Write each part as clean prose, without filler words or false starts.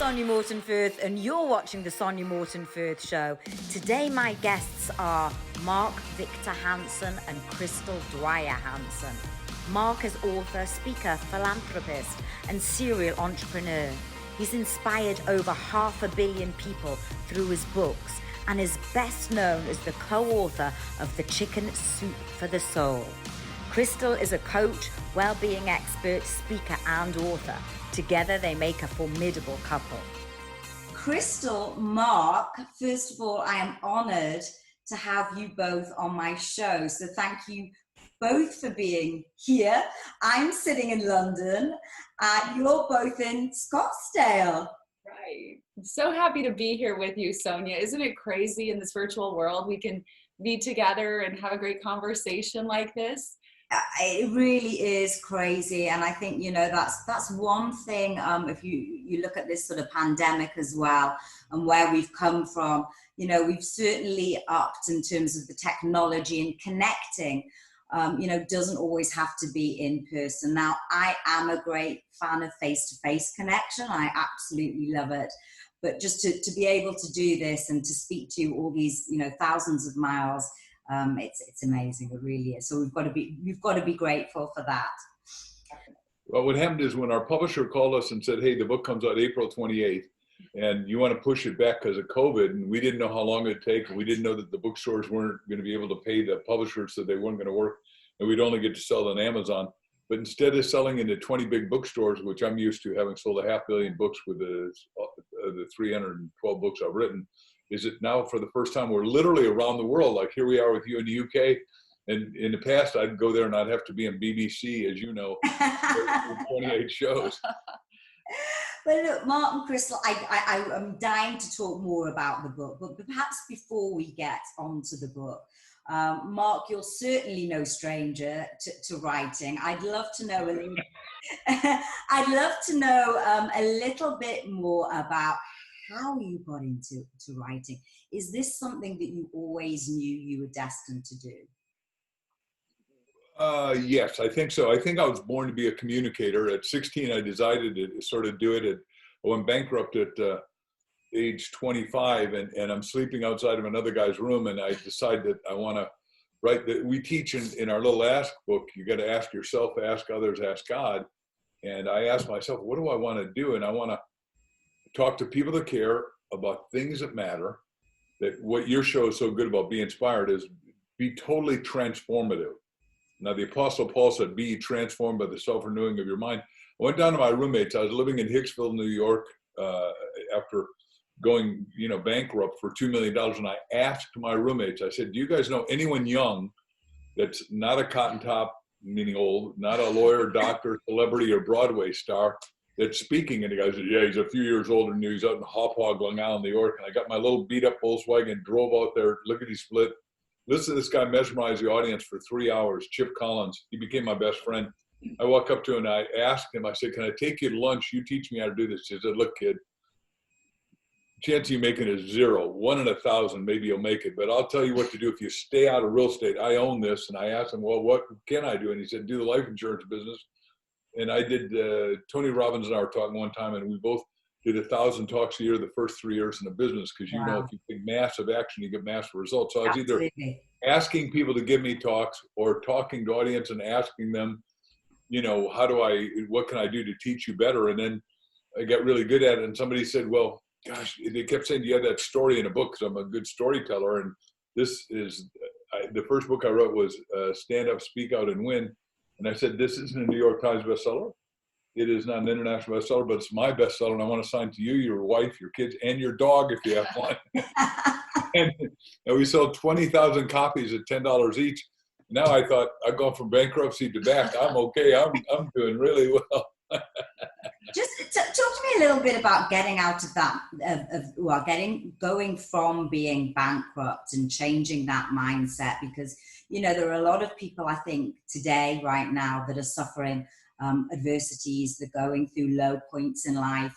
Sonya Morton Firth, and you're watching the Sonya Morton Firth Show. Today, my guests are Mark Victor Hansen and Crystal Dwyer Hansen. Mark is author, speaker, philanthropist, and serial entrepreneur. He's inspired over 500 million people through his books and is best known as the co-author of The Chicken Soup for the Soul. Crystal is a coach, wellbeing expert, speaker, and author. Together, they make a formidable couple. Crystal, Mark, first of all, I am honored to have you both on my show. So thank you both for being here. I'm sitting in London and you're both in Scottsdale. Right. I'm so happy to be here with you, Sonya. Isn't it crazy in this virtual world we can be together and have a great conversation like this? It really is crazy, and I think that's one thing. If you look at this sort of pandemic as well, and where we've come from, we've certainly upped in terms of the technology and connecting. Doesn't always have to be in person. Now, I am a great fan of face-to-face connection. I absolutely love it. But just to be able to do this and to speak to all these thousands of miles. It's amazing. It really is. So we've got to be grateful for that. Well, what happened is when our publisher called us and said, hey, the book comes out April 28th and you want to push it back because of COVID, and we didn't know how long it'd take, and we didn't know that the bookstores weren't going to be able to pay the publishers, so they weren't going to work, and we'd only get to sell it on Amazon. But instead of selling into 20 big bookstores, which I'm used to, having sold 500 million books with the 312 books I've written, is it now for the first time we're literally around the world. Like here we are with you in the UK, and in the past I'd go there and I'd have to be on BBC, as you know, 28 shows. Well, look, Mark and Crystal, I'm dying to talk more about the book, but perhaps before we get onto the book, Mark, you're certainly no stranger to writing. I'd love to know a little bit more about how you got into writing. Is this something that you always knew you were destined to do? Yes, I think so. I think I was born to be a communicator. At 16, I decided to sort of do it. I went bankrupt at age 25, and I'm sleeping outside of another guy's room, and I decided that I want to write. We teach in our little Ask book, you got to ask yourself, ask others, ask God. And I asked myself, what do I want to do? And I want to talk to people that care about things that matter. That what your show is so good about, Be Inspired, is be totally transformative. Now, the Apostle Paul said, be transformed by the self-renewing of your mind. I went down to my roommates. I was living in Hicksville, New York, after going, bankrupt for $2 million. And I asked my roommates, I said, do you guys know anyone young that's not a cotton top, meaning old, not a lawyer, doctor, celebrity, or Broadway star, that's speaking? And the guy said, yeah, he's a few years older than you. He's out in Hauppauge, Long Island, New York. And I got my little beat up Volkswagen, drove out there, lickety split. Listen to this guy mesmerize the audience for 3 hours. Chip Collins, he became my best friend. I walk up to him and I asked him, I said, can I take you to lunch? You teach me how to do this. He said, look, kid, chance of you making it is 0, 1 in 1,000, maybe you'll make it. But I'll tell you what to do if you stay out of real estate. I own this. And I asked him, well, what can I do? And he said, do the life insurance business. And I did, Tony Robbins and I were talking one time, and we both did 1,000 talks a year the first 3 years in the business, because Wow. if you take massive action, you get massive results. So I was Absolutely. either asking people to give me talks or talking to audience and asking them, what can I do to teach you better? And then I got really good at it. And somebody said, well, gosh, they kept saying, you have that story in a book, because I'm a good storyteller. And this is, the first book I wrote was Stand Up, Speak Out, and Win. And I said, this isn't a New York Times bestseller. It is not an international bestseller, but it's my bestseller. And I want to sign to you, your wife, your kids, and your dog if you have one. and we sold 20,000 copies at $10 each. Now I thought, I've gone from bankruptcy to back. I'm okay. I'm doing really well. Just talk to me a little bit about getting out of that, going from being bankrupt and changing that mindset, because, there are a lot of people, I think, today, right now, that are suffering adversities, they're going through low points in life,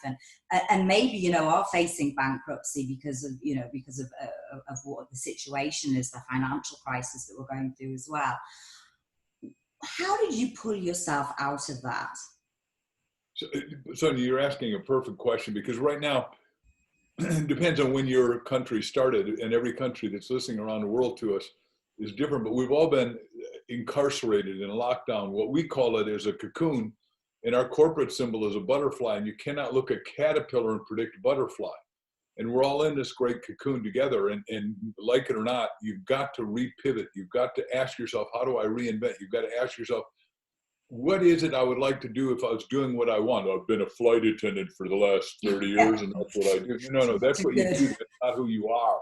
and maybe, are facing bankruptcy because of what the situation is, the financial crisis that we're going through as well. How did you pull yourself out of that? So, Sonia, you're asking a perfect question, because right now, it depends on when your country started, and every country that's listening around the world to us is different, but we've all been incarcerated in lockdown. What we call it is a cocoon, and our corporate symbol is a butterfly, and you cannot look at caterpillar and predict butterfly. And we're all in this great cocoon together, and like it or not, you've got to repivot. You've got to ask yourself, how do I reinvent? You've got to ask yourself, what is it I would like to do if I was doing what I want? I've been a flight attendant for the last 30 years, and that's what I do. No, that's what you do. That's not who you are,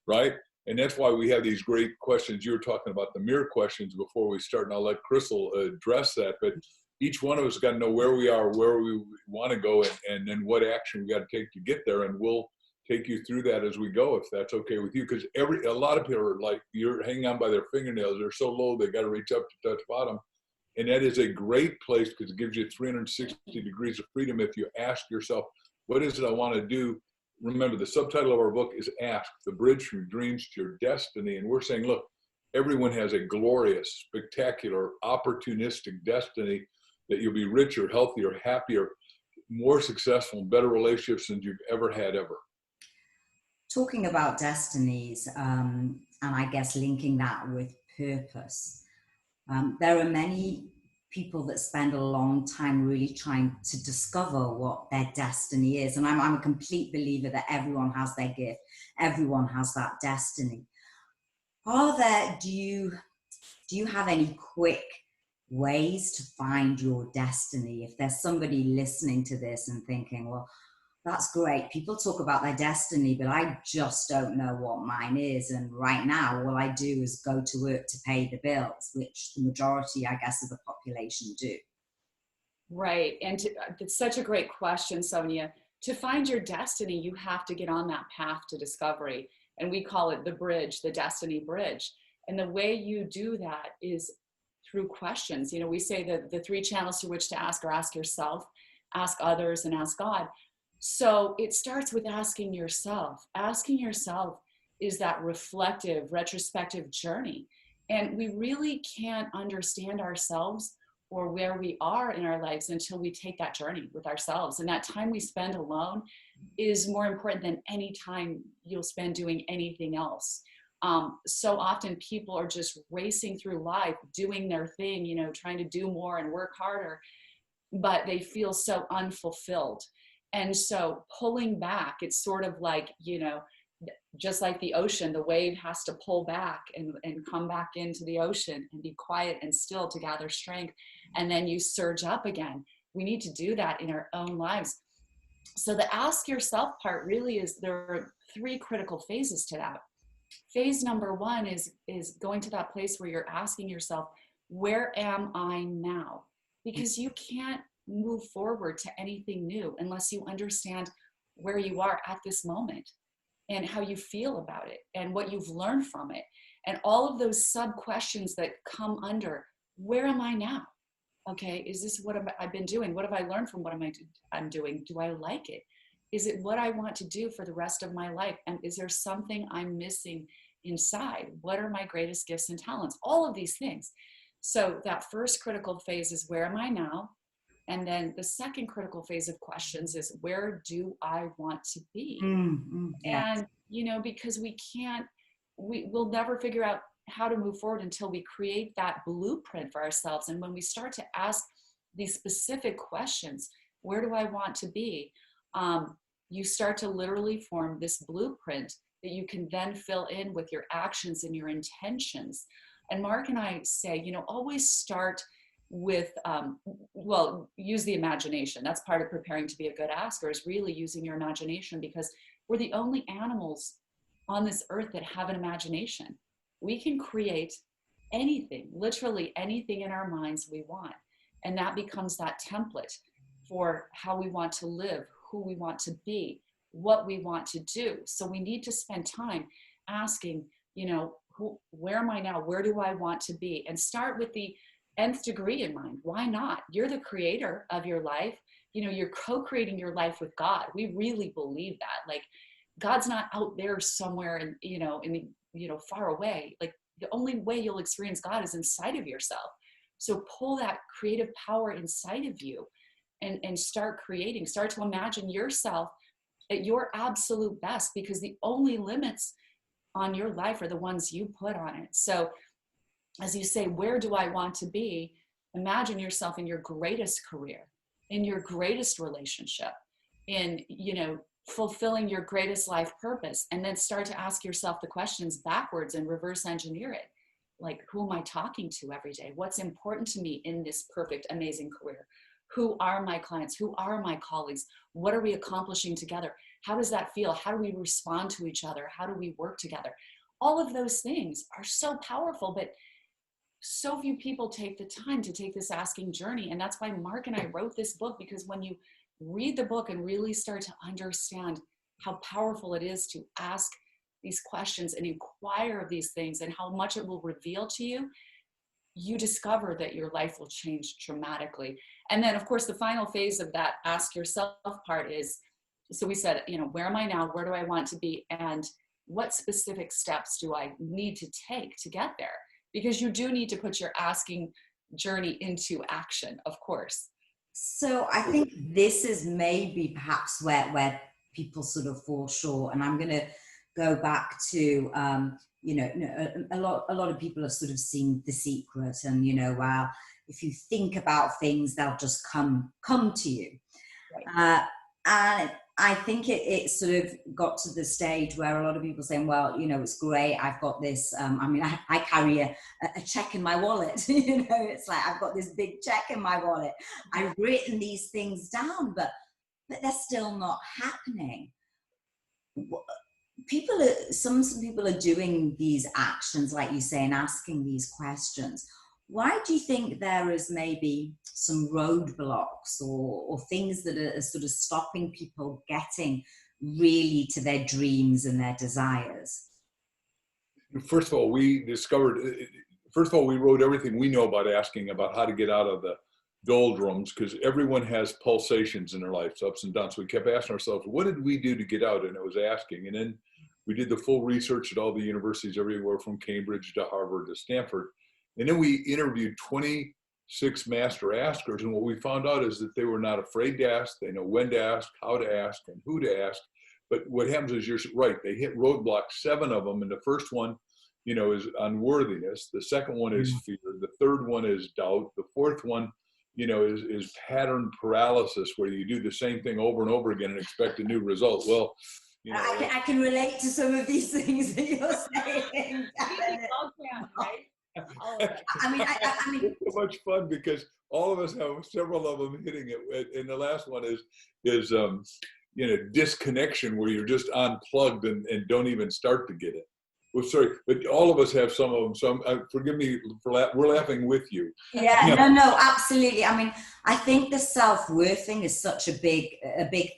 right? And that's why we have these great questions. You were talking about the mirror questions before we start, and I'll let Crystal address that. But each one of us got to know where we are, where we want to go, and then what action we got to take to get there. And we'll take you through that as we go, if that's okay with you. Because a lot of people are like, you're hanging on by their fingernails. They're so low, they got to reach up to touch bottom. And that is a great place, because it gives you 360 degrees of freedom if you ask yourself, what is it I want to do? Remember, the subtitle of our book is Ask, the Bridge from Dreams to Your Destiny. And we're saying, look, everyone has a glorious, spectacular, opportunistic destiny that you'll be richer, healthier, happier, more successful, better relationships than you've ever had ever. Talking about destinies, and I guess linking that with purpose, there are many people that spend a long time really trying to discover what their destiny is. And I'm a complete believer that everyone has their gift. Everyone has that destiny. Do you have any quick ways to find your destiny? If there's somebody listening to this and thinking, well, that's great, people talk about their destiny, but I just don't know what mine is. And right now, all I do is go to work to pay the bills, which the majority, I guess, of the population do. Right. And it's such a great question, Sonia. To find your destiny, you have to get on that path to discovery. And we call it the bridge, the destiny bridge. And the way you do that is through questions. You know, we say that the 3 channels through which to ask are ask yourself, ask others, and ask God. So it starts with asking yourself. Asking yourself is that reflective, retrospective journey. And we really can't understand ourselves or where we are in our lives until we take that journey with ourselves. And that time we spend alone is more important than any time you'll spend doing anything else. So often people are just racing through life, doing their thing, you know, trying to do more and work harder, but they feel so unfulfilled. And so pulling back, it's sort of like, you know, just like the ocean, the wave has to pull back and come back into the ocean and be quiet and still to gather strength. And then you surge up again. We need to do that in our own lives. So the ask yourself part really is, there are 3 critical phases to that. Phase number 1 is going to that place where you're asking yourself, where am I now? Because you can't move forward to anything new unless you understand where you are at this moment and how you feel about it and what you've learned from it. And all of those sub questions that come under, where am I now? Okay, is this what I've been doing? What have I learned from what I'm doing? Do I like it? Is it what I want to do for the rest of my life? And is there something I'm missing inside? What are my greatest gifts and talents? All of these things. So that first critical phase is, where am I now? And then the second critical phase of questions is, where do I want to be? Yes. And, you know, because we'll never figure out how to move forward until we create that blueprint for ourselves. And when we start to ask these specific questions, where do I want to be? You start to literally form this blueprint that you can then fill in with your actions and your intentions. And Mark and I say, you know, always start with, use the imagination. That's part of preparing to be a good asker, is really using your imagination, because we're the only animals on this earth that have an imagination. We can create anything, literally anything in our minds we want. And that becomes that template for how we want to live, who we want to be, what we want to do. So we need to spend time asking, you know, where am I now? Where do I want to be? And start with the nth degree in mind. Why not? You're the creator of your life. You know, you're co-creating your life with God. We really believe that. Like, God's not out there somewhere and, far away. Like, the only way you'll experience God is inside of yourself. So pull that creative power inside of you and start creating, start to imagine yourself at your absolute best, because the only limits on your life are the ones you put on it. So as you say, where do I want to be? Imagine yourself in your greatest career, in your greatest relationship, in, fulfilling your greatest life purpose. And then start to ask yourself the questions backwards and reverse engineer it. Like, who am I talking to every day? What's important to me in this perfect, amazing career? Who are my clients? Who are my colleagues? What are we accomplishing together? How does that feel? How do we respond to each other? How do we work together? All of those things are so powerful, but so few people take the time to take this asking journey. And that's why Mark and I wrote this book, because when you read the book and really start to understand how powerful it is to ask these questions and inquire of these things and how much it will reveal to you, you discover that your life will change dramatically. And then, of course, the final phase of that ask yourself part is, so we said, where am I now? Where do I want to be? And what specific steps do I need to take to get there? Because you do need to put your asking journey into action, of course. So I think this is maybe perhaps where people sort of fall short. And I'm going to go back to, a lot of people have sort of seen The Secret, and, well, if you think about things, they'll just come to you. Right. And I think it sort of got to the stage where a lot of people saying, well, it's great. I've got this. I carry a check in my wallet. It's like, I've got this big check in my wallet. I've written these things down, but they're still not happening. Some people are doing these actions, like you say, and asking these questions. Why do you think there is maybe some roadblocks or things that are sort of stopping people getting really to their dreams and their desires? First of all, we wrote everything we know about asking, about how to get out of the doldrums, because everyone has pulsations in their lives, ups and downs. So we kept asking ourselves, what did we do to get out? And it was asking. And then we did the full research at all the universities everywhere from Cambridge to Harvard to Stanford. And then we interviewed 26 master askers. And what we found out is that they were not afraid to ask. They know when to ask, how to ask, and who to ask. But what happens is, you're right, they hit roadblocks, 7 of them. And the first one, is unworthiness. The second one is fear. The third one is doubt. The fourth one, is pattern paralysis, where you do the same thing over and over again and expect a new result. Well, I can relate to some of these things that you're saying. Right? I mean, it's so much fun, because all of us have several of them hitting it. And the last one is disconnection, where you're just unplugged and don't even start to get it. Well, sorry, but all of us have some of them. So forgive me we're laughing with you. Yeah, no, absolutely. I mean, I think the self-worth thing is such a big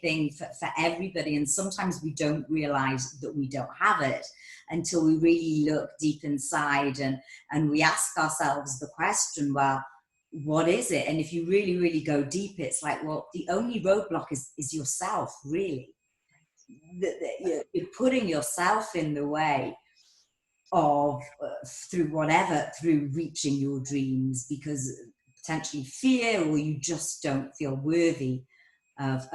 thing for everybody. And sometimes we don't realize that we don't have it until we really look deep inside and we ask ourselves the question, well, what is it? And if you really, really go deep, it's like, well, the only roadblock is yourself, really. You're putting yourself in the way of through reaching your dreams, because potentially fear, or you just don't feel worthy of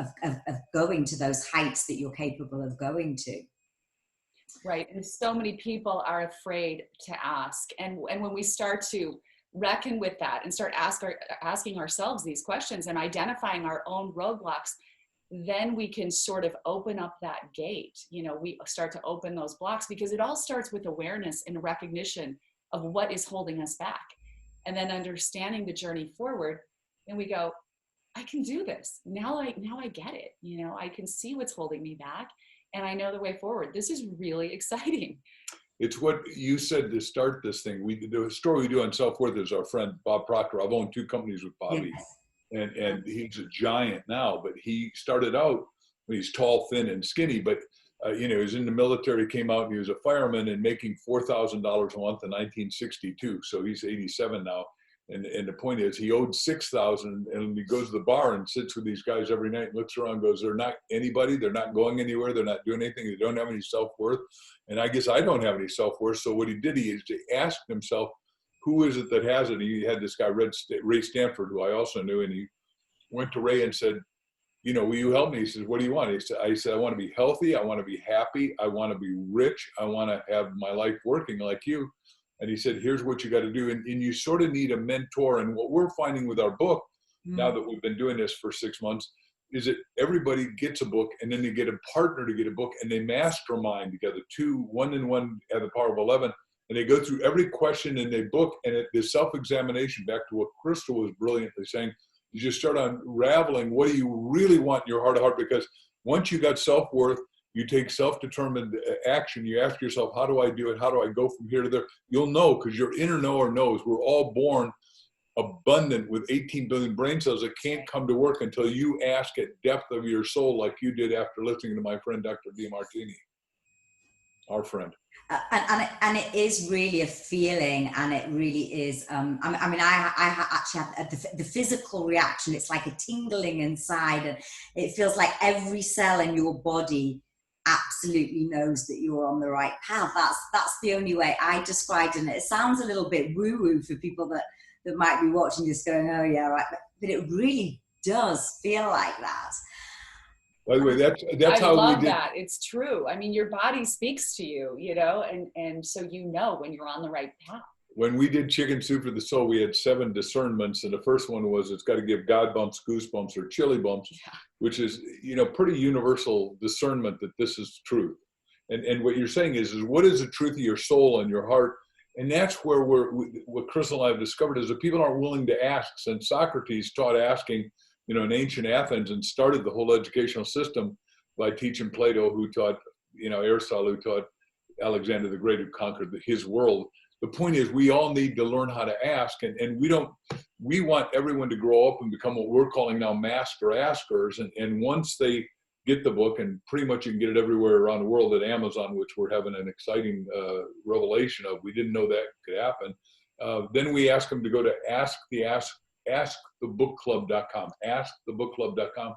going to those heights that you're capable of going to. Right. And so many people are afraid to ask. And when we start to reckon with that and start asking ourselves these questions and identifying our own roadblocks, then we can sort of open up that gate. We start to open those blocks, because it all starts with awareness and recognition of what is holding us back, and then understanding the journey forward. And we go, I can do this. Now I get it. I can see what's holding me back, and I know the way forward. This is really exciting. It's what you said to start this thing. The story we do on Selfworth is our friend Bob Proctor. I've owned 2 companies with Bobby. Yes. And he's a giant now, but he started out, he's tall, thin, and skinny, but he was in the military, came out, and he was a fireman and making $4,000 a month in 1962. So he's 87 now. And the point is, he owed $6,000, and he goes to the bar and sits with these guys every night and looks around and goes, they're not anybody, they're not going anywhere, they're not doing anything, they don't have any self-worth. And I guess I don't have any self-worth. So what he did, he asked himself, who is it that has it? He had this guy, Ray Stanford, who I also knew, and went to Ray and said, you know, will you help me? He says, what do you want? I said, I want to be healthy. I want to be happy. I want to be rich. I want to have my life working like you. And he said, here's what you got to do. And you sort of need a mentor. And what we're finding with our book, now that we've been doing this for 6 months, is that everybody gets a book and then they get a partner to get a book and they mastermind together. 1 and 1 have the power of 11. And they go through every question in their book, and the self-examination, back to what Crystal was brilliantly saying, you just start unraveling what do you really want in your heart of heart, because once you got self-worth, you take self-determined action. You ask yourself, how do I do it? How do I go from here to there? You'll know, because your inner knower knows. We're all born abundant with 18 billion brain cells that can't come to work until you ask at depth of your soul, like you did after listening to my friend, Dr. DeMartini, our friend. And it is really a feeling, and it really is. I mean, I actually have the physical reaction. It's like a tingling inside, and it feels like every cell in your body absolutely knows that you're on the right path. That's the only way I described it. It sounds a little bit woo-woo for people that might be watching this, going, "Oh yeah, right," but it really does feel like that. By the way, that's how we did. I love that. It's true. I mean, your body speaks to you, you know, and so you know when you're on the right path. When we did Chicken Soup for the Soul, we had 7 discernments, and the first one was it's got to give God bumps, goosebumps, or chili bumps, which is, you know, pretty universal discernment that this is truth. And what you're saying is what is the truth of your soul and your heart? And that's where what Crystal and I have discovered is that people aren't willing to ask. Since Socrates taught asking, you know, in ancient Athens, and started the whole educational system by teaching Plato, who taught, you know, Aristotle, who taught Alexander the Great, who conquered his world. The point is, we all need to learn how to ask, and we want everyone to grow up and become what we're calling now master askers. And once they get the book, and pretty much you can get it everywhere around the world at Amazon, which we're having an exciting revelation of. We didn't know that could happen. Then we ask them to go to askthebookclub.com, askthebookclub.com.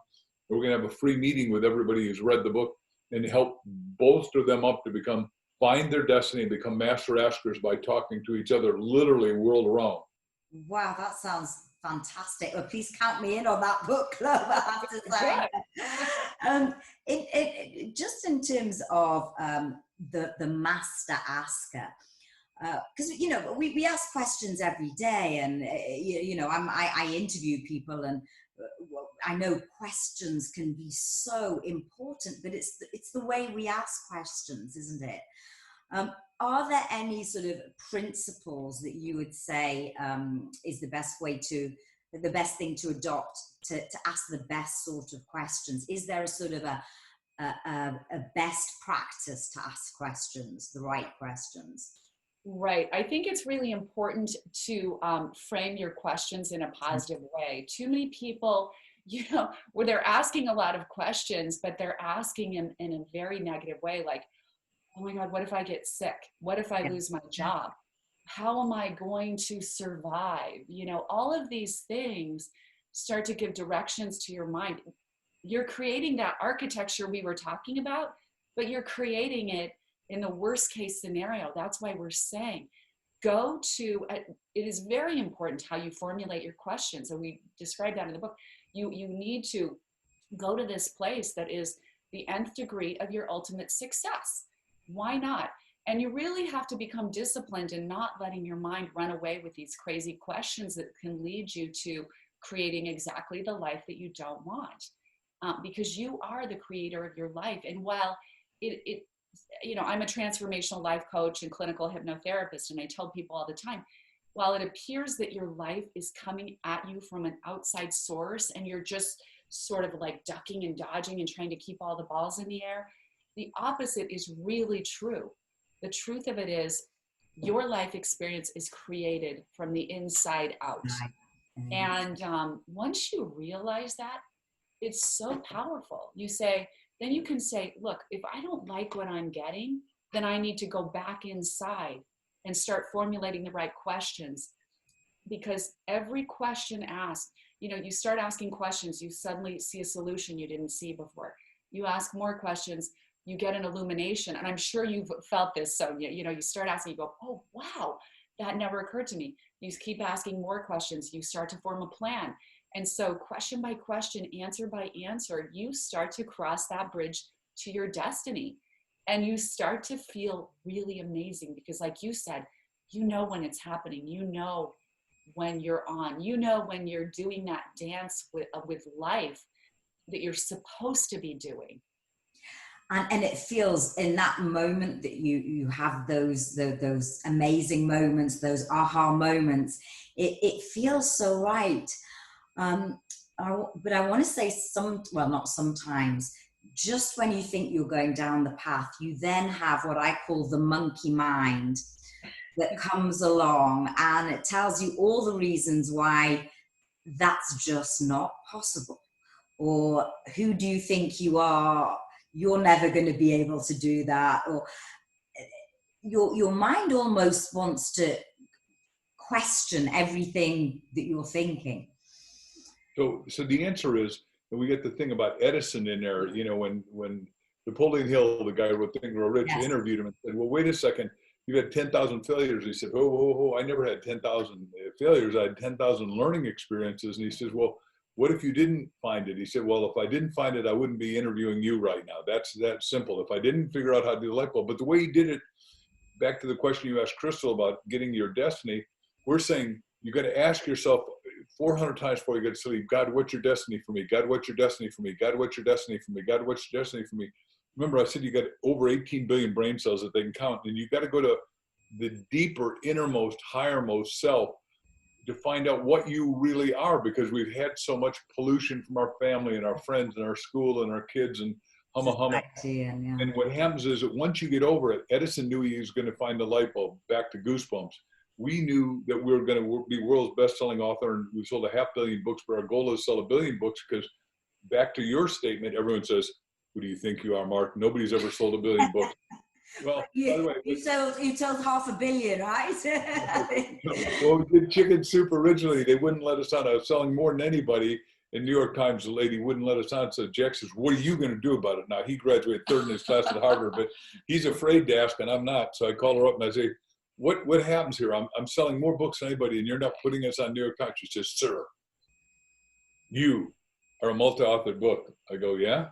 We're going to have a free meeting with everybody who's read the book and help bolster them up to find their destiny and become master askers by talking to each other, literally world around. Wow, that sounds fantastic. Well, please count me in on that book club, I have to say. Just in terms of the master asker, because you know we ask questions every day, and you know I interview people, and I know questions can be so important, but it's the way we ask questions, isn't it? Are there any sort of principles that you would say is the best thing to adopt to ask the best sort of questions? Is there a sort of a best practice to ask questions, the right questions? Right. I think it's really important to frame your questions in a positive way. Too many people, you know, where they're asking a lot of questions, but they're asking in a very negative way, like, oh my God, what if I get sick? What if I lose my job? How am I going to survive? You know, all of these things start to give directions to your mind. You're creating that architecture we were talking about, but you're creating it in the worst case scenario. That's why we're saying, it is very important how you formulate your questions. And we described that in the book. You need to go to this place that is the nth degree of your ultimate success. Why not? And you really have to become disciplined in not letting your mind run away with these crazy questions that can lead you to creating exactly the life that you don't want. Because you are the creator of your life. And while you know, I'm a transformational life coach and clinical hypnotherapist, and I tell people all the time, while it appears that your life is coming at you from an outside source and you're just sort of like ducking and dodging and trying to keep all the balls in the air, the opposite is really true. The truth of it is your life experience is created from the inside out. And once you realize that, it's so powerful. Then you can say, look, if I don't like what I'm getting, then I need to go back inside and start formulating the right questions. Because every question asked, you know, you start asking questions, you suddenly see a solution you didn't see before. You ask more questions, you get an illumination. And I'm sure you've felt this, Sonya. You know, you start asking, you go, oh, wow, that never occurred to me. You keep asking more questions, you start to form a plan. And so question by question, answer by answer, you start to cross that bridge to your destiny. And you start to feel really amazing because, like you said, you know when it's happening, you know when you're on, you know when you're doing that dance with life that you're supposed to be doing. And it feels in that moment that you have those amazing moments, those aha moments, it feels so right. But I want to say not sometimes, just when you think you're going down the path, you then have what I call the monkey mind that comes along, and it tells you all the reasons why that's just not possible. Or who do you think you are? You're never going to be able to do that. Or your mind almost wants to question everything that you're thinking. So the answer is, and we get the thing about Edison in there, you know, when Napoleon Hill, the guy who wrote Think and Grow Rich, Yes. interviewed him and said, well, wait a second, you had 10,000 failures. He said, oh, I never had 10,000 failures. I had 10,000 learning experiences. And he says, well, what if you didn't find it? He said, well, if I didn't find it, I wouldn't be interviewing you right now. That's that simple. If I didn't figure out how to do the light bulb. But the way he did it, back to the question you asked Crystal about getting your destiny, we're saying you got to ask yourself 400 times before you go to sleep, God, what's your destiny for me? God, what's your destiny for me? God, what's your destiny for me? God, what's your destiny for me? Remember, I said you got over 18 billion brain cells that they can count, and you got to go to the deeper, innermost, highermost self to find out what you really are, because we've had so much pollution from our family and our friends and our school and our kids and humma. Yeah. And what happens is that once you get over it, Edison knew he was going to find the light bulb. Back to Goosebumps. We knew that we were going to be world's best-selling author, and we sold 500 million books, but our goal is to sell 1 billion books, because back to your statement, everyone says, who do you think you are, Mark? Nobody's ever sold 1 billion books. Well, by the way, you sold 500 million, right? well, we did Chicken Soup originally. They wouldn't let us on. I was selling more than anybody. In New York Times, the lady wouldn't let us on. So Jack says, what are you going to do about it? Now, he graduated 3rd in his class at Harvard, but he's afraid to ask, and I'm not. So I call her up and I say, what happens here? I'm selling more books than anybody, and you're not putting us on New York Times. She says, sir, you are a multi-authored book. I go, yeah?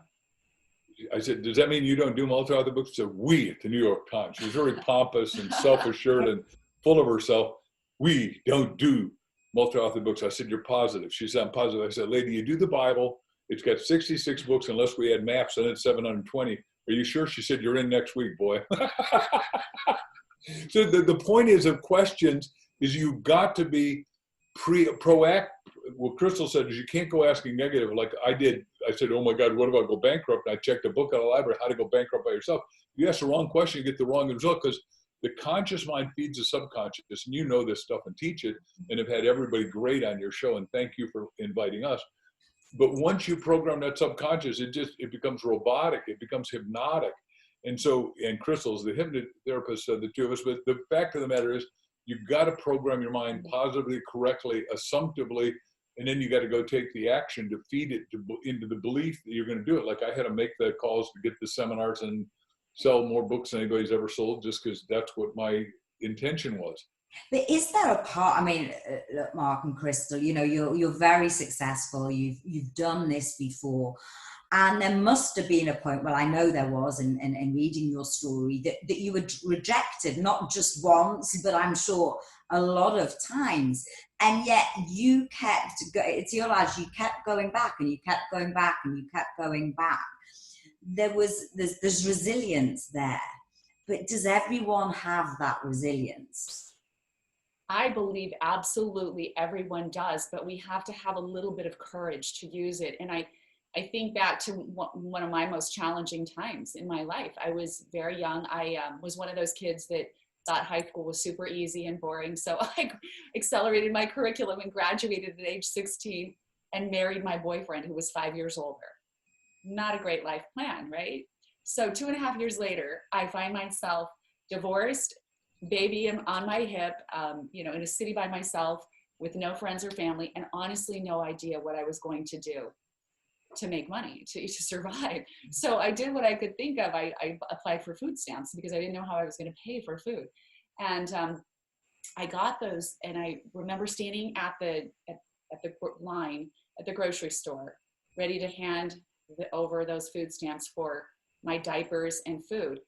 I said, does that mean you don't do multi-author books? She said, we at the New York Times. She was very pompous and self-assured and full of herself. We don't do multi-author books. I said, you're positive? She said, I'm positive. I said, lady, you do the Bible. It's got 66 books unless we add maps, and it's 720. Are you sure? She said, you're in next week, boy. So the point is of questions is you've got to be proactive. What Crystal said is you can't go asking negative like I did. I said, oh my God, what if I go bankrupt? And I checked a book out of the library, how to go bankrupt by yourself. You ask the wrong question, you get the wrong result, because the conscious mind feeds the subconscious, and you know this stuff and teach it, and have had everybody great on your show, and thank you for inviting us. But once you program that subconscious, it becomes robotic, it becomes hypnotic. And Crystal's the hypnotherapist of the two of us, but the fact of the matter is you've got to program your mind positively, correctly, assumptively, and then you got to go take the action to feed it into the belief that you're going to do it. Like I had to make the calls to get the seminars and sell more books than anybody's ever sold, just because that's what my intention was. But is there a part, I mean, look, Mark and Crystal, you know, you're very successful. You've done this before. And there must have been a point, well, I know there was in reading your story, that you were rejected, not just once, but I'm sure a lot of times. And yet you it's your life, you kept going back and you kept going back and you kept going back. There's resilience there. But does everyone have that resilience? I believe absolutely everyone does, but we have to have a little bit of courage to use it. And I think back to one of my most challenging times in my life. I was very young. I was one of those kids that thought high school was super easy and boring. So I accelerated my curriculum and graduated at age 16 and married my boyfriend, who was 5 years older. Not a great life plan, right? So 2.5 years later, I find myself divorced, baby on my hip, in a city by myself with no friends or family, and honestly no idea what I was going to do to make money, to survive. So I did what I could think of. I applied for food stamps because I didn't know how I was going to pay for food. And I got those, and I remember standing at the line at the grocery store, ready to hand over those food stamps for my diapers and food.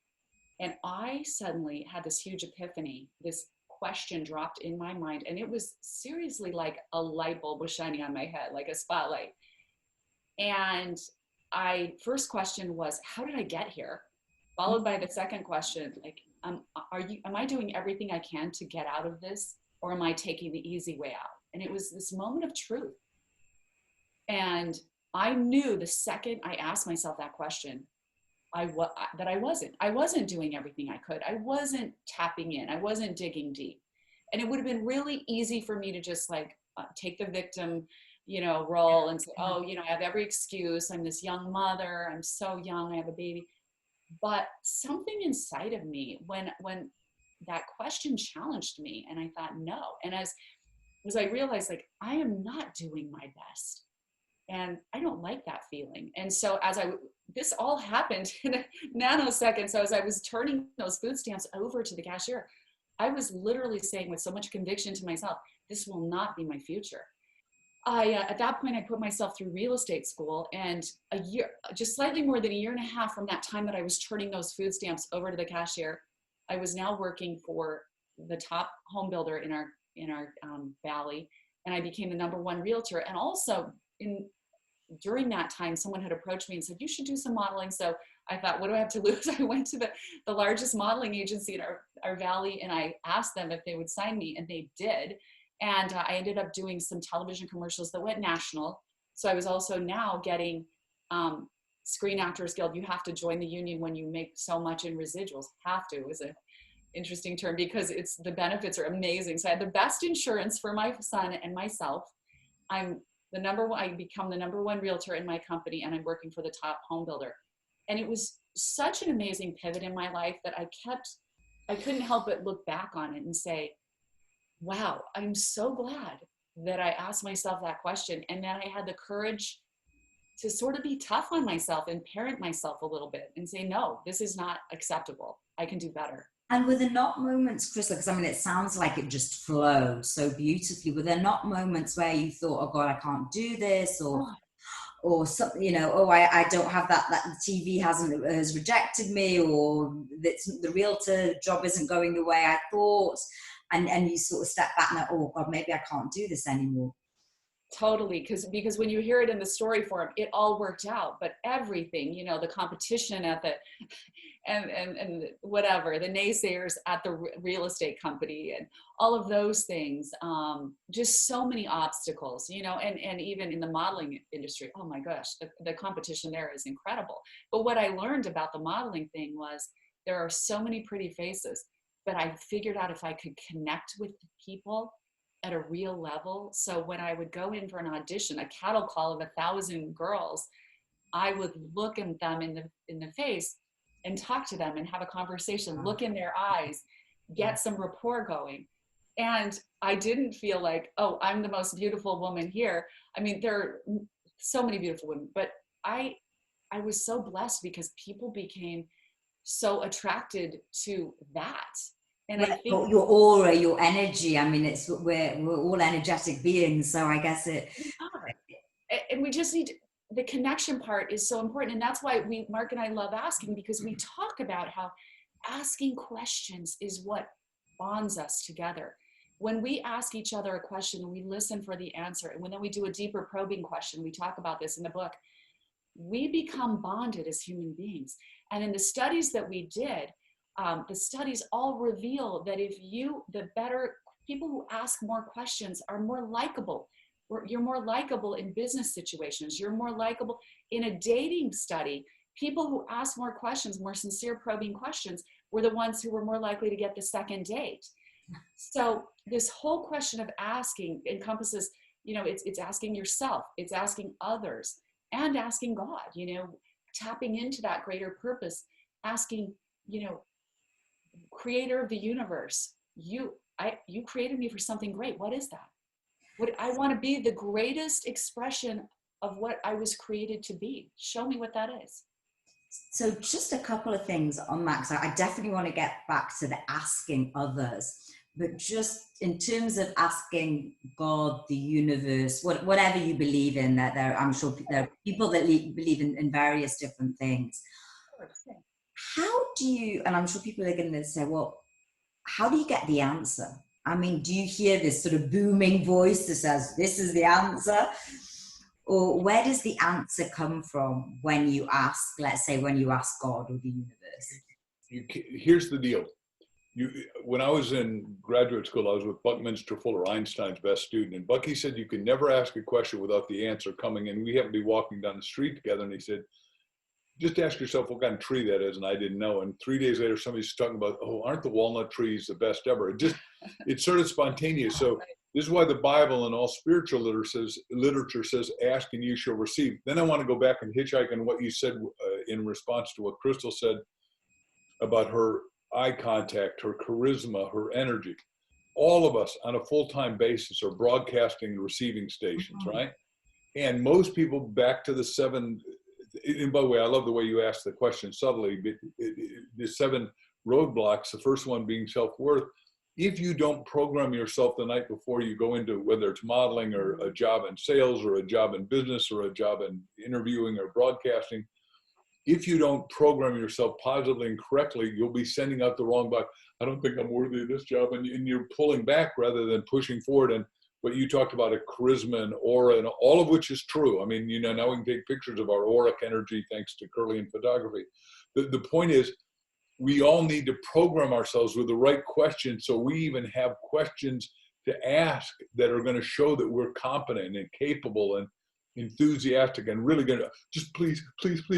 And I suddenly had this huge epiphany. This question dropped in my mind, and it was seriously like a light bulb was shining on my head, like a spotlight. And first question was, how did I get here? Followed by the second question, like, am I doing everything I can to get out of this, or am I taking the easy way out? And it was this moment of truth. And I knew the second I asked myself that question, that I wasn't doing everything I could. I wasn't tapping in. I wasn't digging deep. And it would have been really easy for me to just like take the victim, role and say, oh, I have every excuse. I'm this young mother. I'm so young. I have a baby. But something inside of me, when that question challenged me, and I thought, no. And as I realized, like, I am not doing my best. And I don't like that feeling. And so this all happened in a nanosecond. So as I was turning those food stamps over to the cashier, I was literally saying with so much conviction to myself, this will not be my future. At that point, I put myself through real estate school, and a year, just slightly more than a year and a half from that time that I was turning those food stamps over to the cashier, I was now working for the top home builder in our valley. And I became the #1 realtor. And also during that time, someone had approached me and said, you should do some modeling. So I thought, what do I have to lose? I went to the largest modeling agency in our valley, and I asked them if they would sign me, and they did. And I ended up doing some television commercials that went national. So I was also now getting Screen Actors Guild. You have to join the union when you make so much in residuals. Have to is an interesting term, because the benefits are amazing. So I had the best insurance for my son and myself. I become the #1 realtor in my company, and I'm working for the top home builder. And it was such an amazing pivot in my life that I couldn't help but look back on it and say, wow, I'm so glad that I asked myself that question, and that I had the courage to sort of be tough on myself and parent myself a little bit and say, no, this is not acceptable. I can do better. And were there not moments, Crystal, because it sounds like it just flowed so beautifully. Were there not moments where you thought, oh God, I can't do this, or something, I don't have that the TV has rejected me, or the realtor job isn't going the way I thought, and you sort of step back and oh God, maybe I can't do this anymore. Totally, because when you hear it in the story form, it all worked out. But everything, the competition at and whatever, the naysayers at the real estate company and all of those things, just so many obstacles, and even in the modeling industry, oh my gosh, the competition there is incredible. But what I learned about the modeling thing was there are so many pretty faces, but I figured out if I could connect with people at a real level. So when I would go in for an audition, a cattle call of 1,000 girls, I would look at them in the face and talk to them and have a conversation, look in their eyes, get some rapport going. And I didn't feel like, oh, I'm the most beautiful woman here. There are so many beautiful women, but I was so blessed because people became so attracted to that. And I think your aura, your energy, we're all energetic beings. So I guess and we just need the connection part is so important. And that's why Mark and I love asking, because we talk about how asking questions is what bonds us together. When we ask each other a question and we listen for the answer, and then we do a deeper probing question, we talk about this in the book, we become bonded as human beings. And in the studies that we did, the studies all reveal that people who ask more questions are more likable. You're more likable in business situations. You're more likable in a dating study. People who ask more questions, more sincere probing questions, were the ones who were more likely to get the second date. So this whole question of asking encompasses, it's asking yourself, it's asking others, and asking God, tapping into that greater purpose, asking, creator of the universe, you created me for something great. What is that? I want to be the greatest expression of what I was created to be. Show me what that is. So just a couple of things on that. So I definitely want to get back to the asking others. But just in terms of asking God, the universe, whatever you believe in, that I'm sure there are people that believe in various different things. How do you, and I'm sure people are going to say, well, how do you get the answer? I mean, do you hear this sort of booming voice that says, this is the answer? Or where does the answer come from when you ask, let's say, when you ask God or the universe? Here's the deal. When I was in graduate school, I was with Buckminster Fuller, Einstein's best student. And Bucky said, you can never ask a question without the answer coming in. We happened to be walking down the street together, and he said, just ask yourself what kind of tree that is. And I didn't know. And 3 days later, somebody's talking about, oh, aren't the walnut trees the best ever? It's sort of spontaneous. So this is why the Bible and all spiritual literature says, ask and you shall receive. Then I want to go back and hitchhike on what you said in response to what Crystal said about her eye contact, her charisma, her energy. All of us on a full-time basis are broadcasting and receiving stations, right? And most people, back to the 7, and by the way, I love the way you asked the question subtly, but the 7 roadblocks, the first one being self-worth. If you don't program yourself the night before you go into, whether it's modeling or a job in sales or a job in business or a job in interviewing or broadcasting, if you don't program yourself positively and correctly, you'll be sending out the wrong box. I don't think I'm worthy of this job. And you're pulling back rather than pushing forward. And what you talked about, a charisma and aura, and all of which is true. I mean, now we can take pictures of our auric energy thanks to Kirlian photography. The point is, we all need to program ourselves with the right questions, so we even have questions to ask that are going to show that we're competent and capable and enthusiastic and really going to just please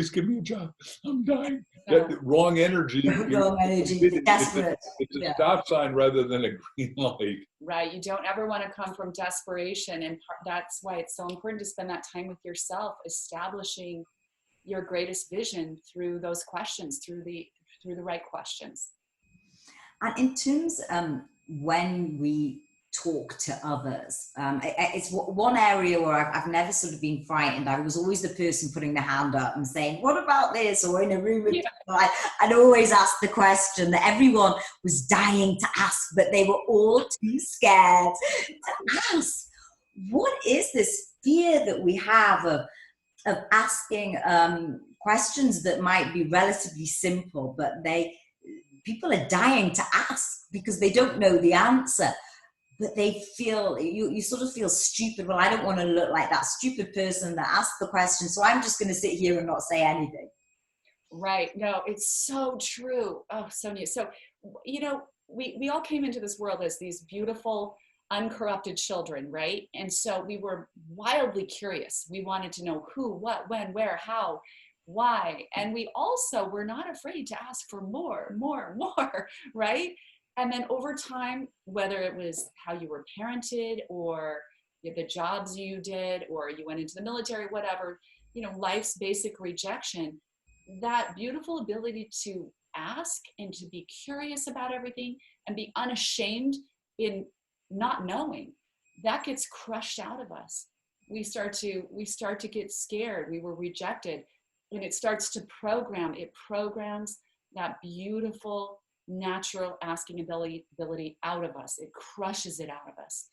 give me a job. I'm dying. That wrong energy. Wrong energy. Desperate. It's a stop sign rather than a green light. Right. You don't ever want to come from desperation. And that's why it's so important to spend that time with yourself, establishing your greatest vision through those questions, through the right questions. And in terms when we talk to others, it's one area where I've never sort of been frightened. I was always the person putting the hand up and saying, what about this? Or in a room with people, I'd always ask the question that everyone was dying to ask, but they were all too scared to ask. What is this fear that we have of asking questions that might be relatively simple, but people are dying to ask because they don't know the answer, but they feel, you sort of feel stupid. Well, I don't want to look like that stupid person that asked the question, so I'm just going to sit here and not say anything. Right. No, it's so true. Oh, Sonya. So, we all came into this world as these beautiful, uncorrupted children, right? And so we were wildly curious. We wanted to know who, what, when, where, how, why. And we also were not afraid to ask for more, right? And then over time, whether it was how you were parented or the jobs you did, or you went into the military, whatever, life's basic rejection, that beautiful ability to ask and to be curious about everything and be unashamed in not knowing, that gets crushed out of us. We start to get scared. We were rejected, and it starts to it programs that beautiful natural asking ability out of us. It crushes it out of us.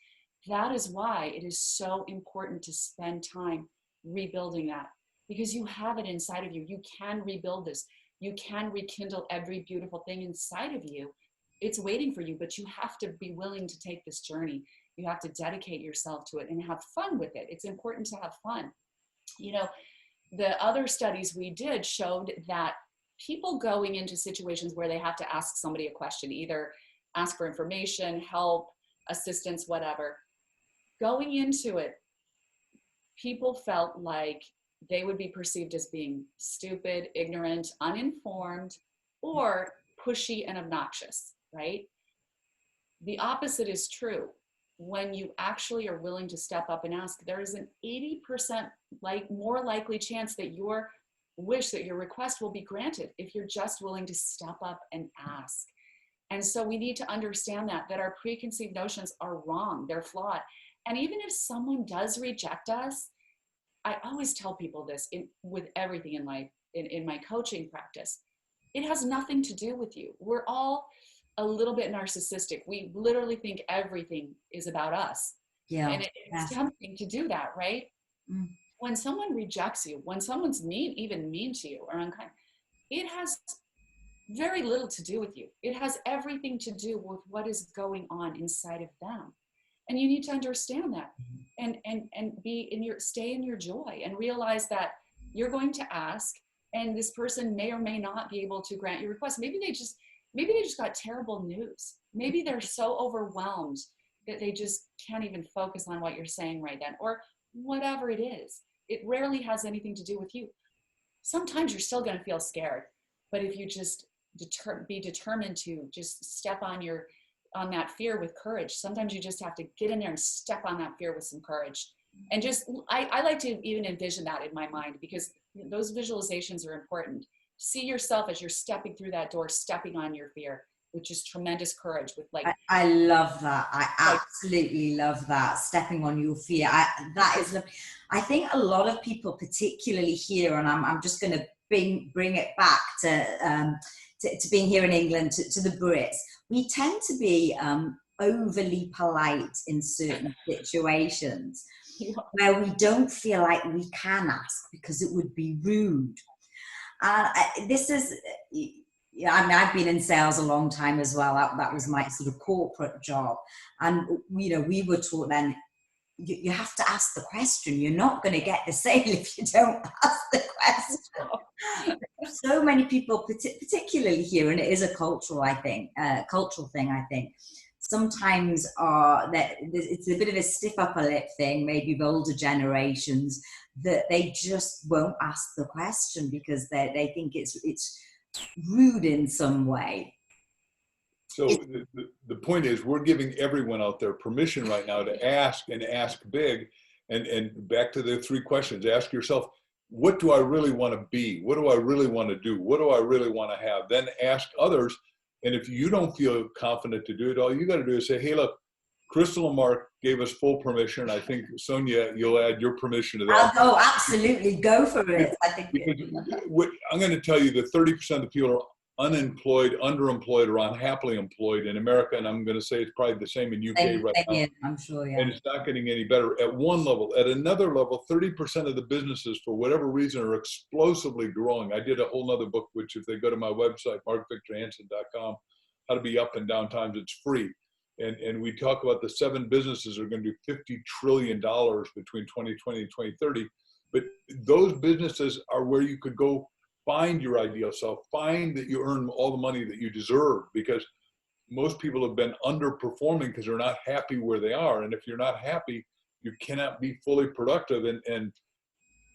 That is why it is so important to spend time rebuilding that, because you have it inside of you. You can rebuild this. You can rekindle every beautiful thing inside of you. It's waiting for you, but you have to be willing to take this journey. You have to dedicate yourself to it and have fun with it. It's important to have fun. The other studies we did showed that people going into situations where they have to ask somebody a question, either ask for information, help, assistance, whatever, going into it, people felt like they would be perceived as being stupid, ignorant, uninformed, or pushy and obnoxious, right? The opposite is true. When you actually are willing to step up and ask, there is an 80% more likely chance that your request will be granted if you're just willing to step up and ask. And so we need to understand that our preconceived notions are wrong, they're flawed. And even if someone does reject us, I always tell people this with everything in life, in my coaching practice, it has nothing to do with you. We're all a little bit narcissistic. We literally think everything is about us. Yeah. And it's tempting to do that, right? Mm. When someone rejects you, when someone's even mean to you or unkind, it has very little to do with you. It has everything to do with what is going on inside of them. And you need to understand that and be in stay in your joy and realize that you're going to ask, and this person may or may not be able to grant your request. Maybe they just got terrible news. Maybe they're so overwhelmed that they just can't even focus on what you're saying right then, or whatever it is. It rarely has anything to do with you. Sometimes you're still going to feel scared, but if you just be determined to just step on that fear with courage. Sometimes you just have to get in there and step on that fear with some courage. And just, I like to even envision that in my mind, because those visualizations are important. See yourself as you're stepping through that door, stepping on your fear, with just tremendous courage. With like, I love that. I absolutely love that. Stepping on your fear. I think a lot of people, particularly here, and I'm just going to bring it back to being here in England, to the Brits. We tend to be overly polite in certain situations where we don't feel like we can ask because it would be rude. This is, I mean, I've been in sales a long time as well. That was my sort of corporate job. And, we were taught then, you have to ask the question. You're not going to get the sale if you don't ask the question. So many people, particularly here, and it is a cultural thing, I think, sometimes it's a bit of a stiff upper lip thing, maybe of older generations, that they just won't ask the question because they think it's rude in some way. So the point is, we're giving everyone out there permission right now to ask, and ask big. And back to the 3 questions. Ask yourself, what do I really want to be? What do I really want to do? What do I really want to have? Then ask others. And if you don't feel confident to do it, all you got to do is say, hey, look, Crystal and Mark gave us full permission. I think, Sonya, you'll add your permission to that. Oh, absolutely. Go for it. I think I'm going to tell you that 30% of the people are unemployed, underemployed, or unhappily employed in America. And I'm going to say it's probably the same in UK right now. I'm sure, yeah. And it's not getting any better at one level. At another level, 30% of the businesses, for whatever reason, are explosively growing. I did a whole nother book, which if they go to my website, markvictorhansen.com, how to be up and down times, it's free. And we talk about the 7 businesses are going to do $50 trillion between 2020 and 2030. But those businesses are where you could go find your ideal self, find that you earn all the money that you deserve, because most people have been underperforming because they're not happy where they are. And if you're not happy, you cannot be fully productive. And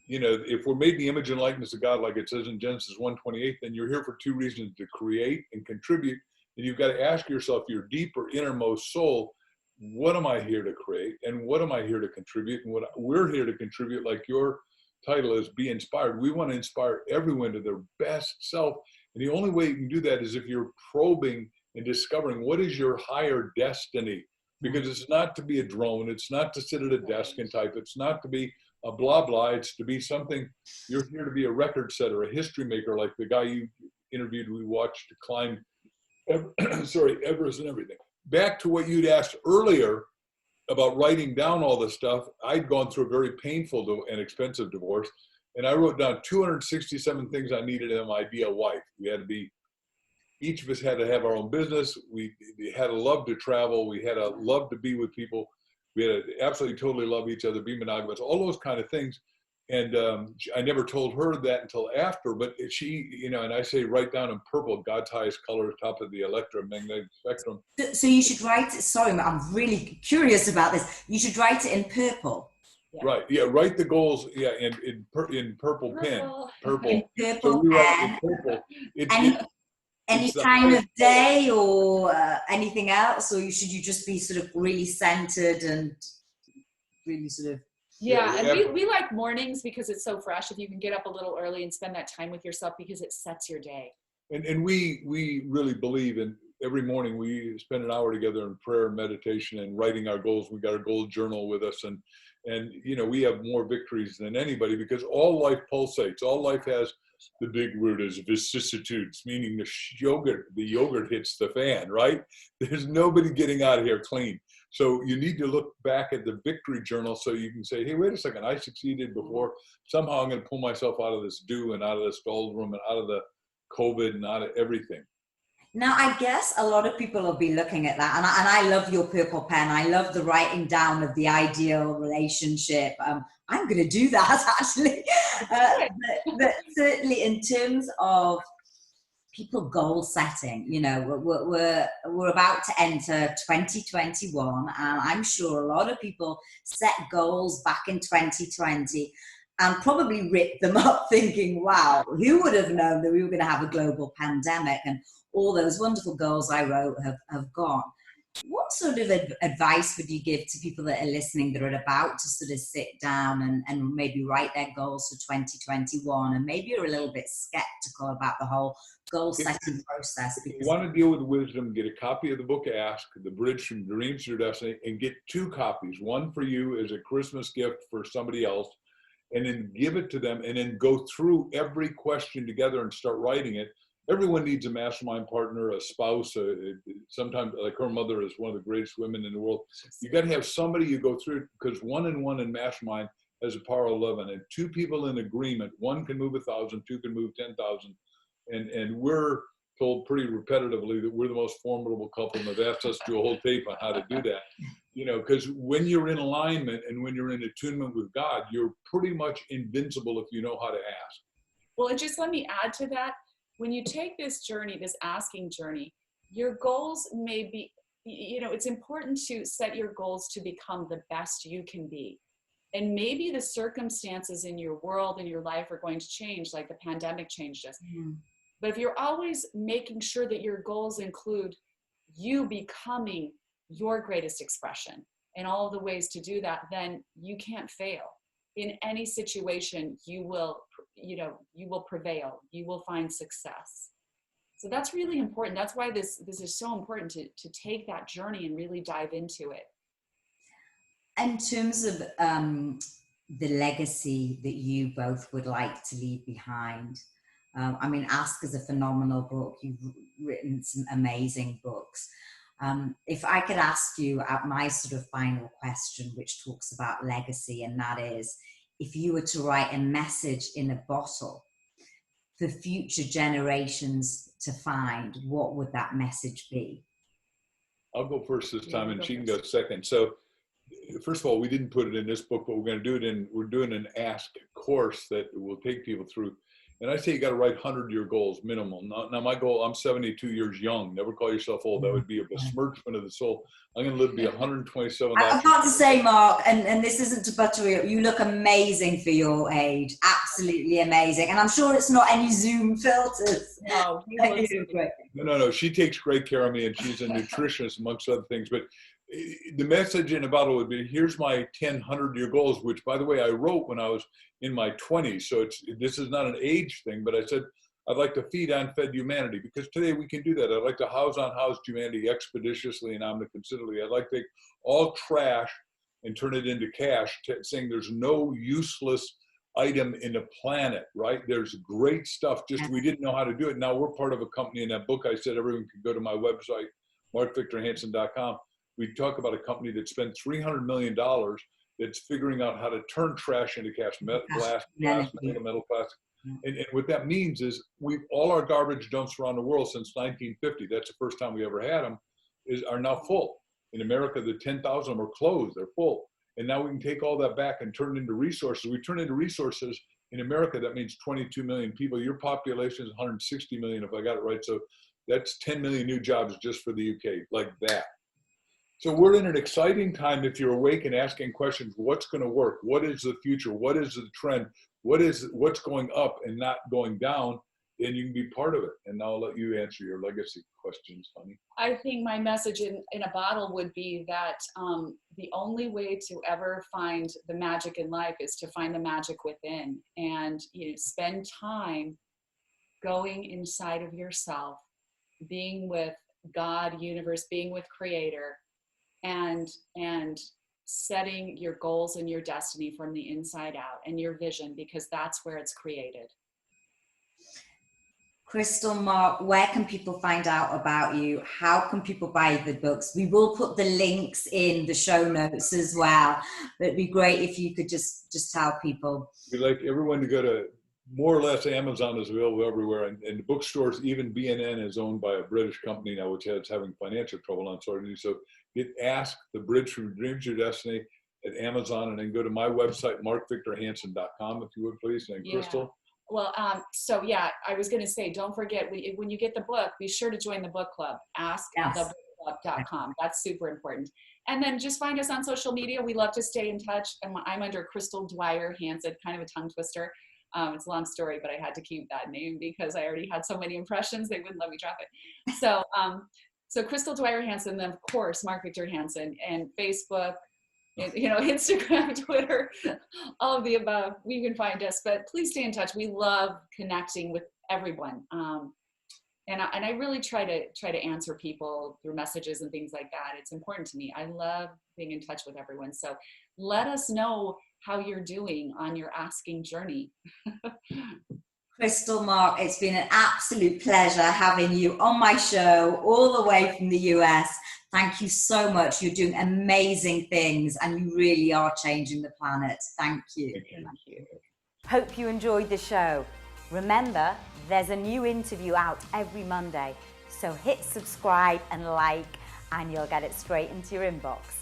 if we're made in the image and likeness of God, like it says in Genesis 1:28, then you're here for 2 reasons: to create and contribute. And you've got to ask yourself, your deeper innermost soul, what am I here to create? And what am I here to contribute? And what we're here to contribute, like your title is, Be Inspired. We want to inspire everyone to their best self. And the only way you can do that is if you're probing and discovering what is your higher destiny. Because it's not to be a drone. It's not to sit at a desk and type. It's not to be a blah, blah. It's to be something. You're here to be a record setter, a history maker, like the guy you interviewed, we watched to climb Everest and everything. Back to what you'd asked earlier about writing down all this stuff. I'd gone through a very painful and expensive divorce, and I wrote down 267 things I needed in my ideal wife. Each of us had to have our own business. We had a love to travel. We had a love to be with people. We had to absolutely totally love each other, be monogamous, all those kind of things. And I never told her that until after, but she, and I say, write down in purple, God's highest color, top of the electromagnetic spectrum. So you should write it, sorry, I'm really curious about this. You should write it in purple. Yeah. Right, yeah, write the goals, yeah, in purple pen, purple. In purple so we pen. write in purple. Any time of day or anything else, or should you just be sort of really centered and really sort of... Yeah, and we like mornings because it's so fresh. If you can get up a little early and spend that time with yourself, because it sets your day. And we really believe in every morning we spend an hour together in prayer and meditation and writing our goals. We got our goal journal with us, and we have more victories than anybody because all life pulsates. All life has the big word is vicissitudes, meaning the yogurt hits the fan, right? There's nobody getting out of here clean. So you need to look back at the victory journal so you can say, hey, wait a second, I succeeded before. Somehow I'm going to pull myself out of this and out of this doldrum and out of the COVID and out of everything. Now, I guess a lot of people will be looking at that, and I love your purple pen. I love the writing down of the ideal relationship. I'm going to do that, actually. But certainly in terms of people goal setting, you know, we're about to enter 2021, and I'm sure a lot of people set goals back in 2020 and probably ripped them up thinking, wow, who would have known that we were going to have a global pandemic, and all those wonderful goals I wrote have gone. What sort of advice would you give to people that are listening that are about to sort of sit down and maybe write their goals for 2021, and maybe you're a little bit skeptical about the whole goal setting process? If you want to deal with wisdom, get a copy of the book Ask, The Bridge from Dreams to Your Destiny, and get 2 copies, one for you as a Christmas gift for somebody else, and then give it to them, and then go through every question together and start writing it. Everyone needs a mastermind partner, a spouse. Sometimes, like her mother is one of the greatest women in the world. You got to have somebody you go through, because 1 and 1 in mastermind has a power of 11, and 2 people in agreement. 1 can move 1,000, 2 can move 10,000, and we're told pretty repetitively that we're the most formidable couple, and they've asked us to do a whole tape on how to do that. You know, because when you're in alignment and when you're in attunement with God, you're pretty much invincible if you know how to ask. Well, and just let me add to that. When you take this journey, this asking journey, your goals may be, you know, it's important to set your goals to become the best you can be. And maybe the circumstances in your world and your life are going to change, like the pandemic changed us. Mm. But if you're always making sure that your goals include you becoming your greatest expression and all of the ways to do that, then you can't fail. In any situation, you will prevail. You will find success. So that's really important. That's why this is so important to take that journey and really dive into it. In terms of the legacy that you both would like to leave behind, I mean, Ask is a phenomenal book. You've written some amazing books. If I could ask you my sort of final question, which talks about legacy, and that is, if you were to write a message in a bottle for future generations to find, what would that message be? I'll go first this time, and she can go second. So, first of all, we didn't put it in this book, but we're going to do it we're doing an Ask course that will take people through. And I say you got to write 100-year goals minimum. Now my goal, I'm 72 years young. Never call yourself old. That would be a besmirchment of the soul. I'm going to live to be 127. I've got to say, Mark, and this isn't to butter you, you look amazing for your age. Absolutely amazing. And I'm sure it's not any Zoom filters. No, No. She takes great care of me, and she's a nutritionist amongst other things. But the message in a bottle would be, here's my 100-year goals, which, by the way, I wrote when I was in my 20s. So this is not an age thing, but I said, I'd like to feed on fed humanity, because today we can do that. I'd like to house on housed humanity expeditiously and omniconsiderably. I'd like to take all trash and turn it into cash, saying there's no useless item in the planet, right? There's great stuff, just we didn't know how to do it. Now we're part of a company. In that book, I said everyone can go to my website, markvictorhansen.com. We talk about a company that spent $300 million that's figuring out how to turn trash into cash, metal, glass, metal, plastic. And what that means is all our garbage dumps around the world since 1950, that's the first time we ever had them, are now full. In America, the 10,000 of them are closed, they're full. And now we can take all that back and turn it into resources. We turn into resources in America, that means 22 million people. Your population is 160 million, if I got it right. So that's 10 million new jobs just for the UK, like that. So we're in an exciting time if you're awake and asking questions. What's going to work? What is the future? What is the trend? What's going up and not going down? And you can be part of it. And now I'll let you answer your legacy questions, honey. I think my message in a bottle would be that the only way to ever find the magic in life is to find the magic within, and spend time going inside of yourself, being with God, universe, being with Creator, and setting your goals and your destiny from the inside out, and your vision, because that's where it's created. Crystal, Mark, where can people find out about you? How can people buy the books? We will put the links in the show notes as well. But it'd be great if you could just tell people. We'd like everyone to go to more or less Amazon is available everywhere. And the bookstores, even BNN is owned by a British company now, which is having financial trouble on sorting. So ask The Bridge from Dreams to Your Destiny at Amazon, and then go to my website, markvictorhansen.com, if you would please. And Crystal. Well, so yeah, I was going to say, don't forget, when you get the book, be sure to join the book club, askthebookclub.com. That's super important. And then just find us on social media. We love to stay in touch. I'm under Crystal Dwyer Hansen, kind of a tongue twister. It's a long story, but I had to keep that name because I already had so many impressions, they wouldn't let me drop it. So, so Crystal Dwyer Hansen, then of course, Mark Victor Hansen, and Facebook, Instagram, Twitter, all of the above. You can find us, but please stay in touch. We love connecting with everyone. And I really try to answer people through messages and things like that. It's important to me. I love being in touch with everyone. So let us know how you're doing on your asking journey. Crystal, Mark, it's been an absolute pleasure having you on my show all the way from the US. Thank you so much. You're doing amazing things and you really are changing the planet. Thank you. Thank you. Hope you enjoyed the show. Remember, there's a new interview out every Monday. So hit subscribe and like, and you'll get it straight into your inbox.